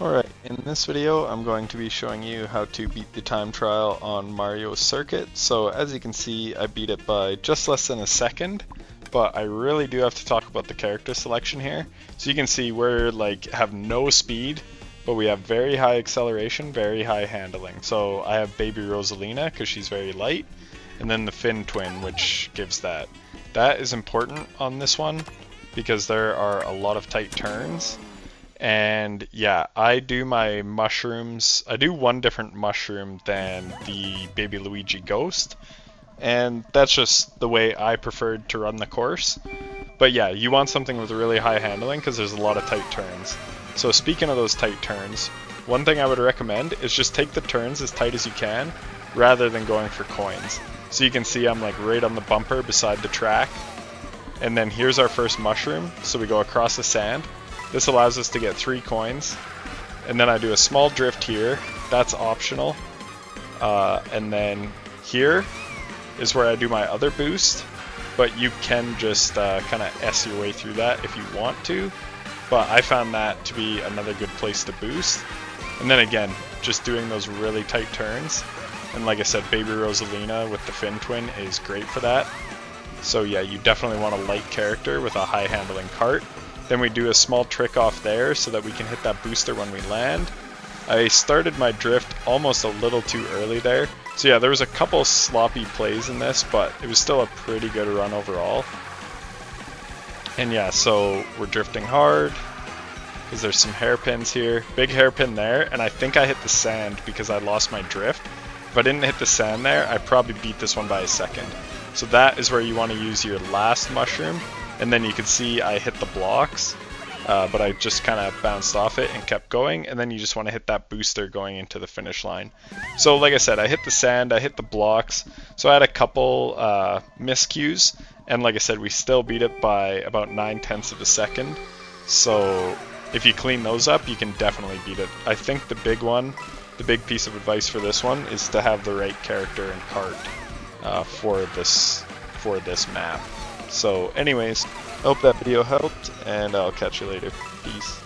Alright, in this video I'm going to be showing you how to beat the time trial on Mario Circuit. So as you can see, I beat it by just less than a second, but I really do have to talk about the character selection here. So you can see we're have no speed, but we have very high acceleration, very high handling. So I have Baby Rosalina because she's very light, and then the Fin Twin, which gives that. That is important on this one because there are a lot of tight turns. And yeah, I do my mushrooms. I do one different mushroom than the Baby Luigi Ghost, and that's just the way I preferred to run the course. But yeah, you want something with really high handling because there's a lot of tight turns. So speaking of those tight turns, one thing I would recommend is just take the turns as tight as you can rather than going for coins. So you can see I'm right on the bumper beside the track, and then here's our first mushroom, so we go across the sand. This allows us to get 3 coins, and then I do a small drift here, that's optional, and then here is where I do my other boost, but you can just kind of S your way through that if you want to, but I found that to be another good place to boost. And then again, just doing those really tight turns, and like I said, Baby Rosalina with the Fin Twin is great for that. So yeah, you definitely want a light character with a high handling cart. Then we do a small trick off there so that we can hit that booster when we land. I started my drift almost a little too early there. So yeah, there was a couple sloppy plays in this, but it was still a pretty good run overall. And yeah, so we're drifting hard because there's some hairpins here. Big hairpin there, and I think I hit the sand because I lost my drift. If I didn't hit the sand there, I probably beat this one by a second. So that is where you want to use your last mushroom. And then you can see I hit the blocks, but I just kind of bounced off it and kept going, and then you just want to hit that booster going into the finish line. So like I said, I hit the sand, I hit the blocks, so I had a couple miscues, and like I said, we still beat it by about 9/10 of a second. So if you clean those up, you can definitely beat it. I think the big piece of advice for this one is to have the right character and cart for this map. So anyways, I hope that video helped, and I'll catch you later. Peace.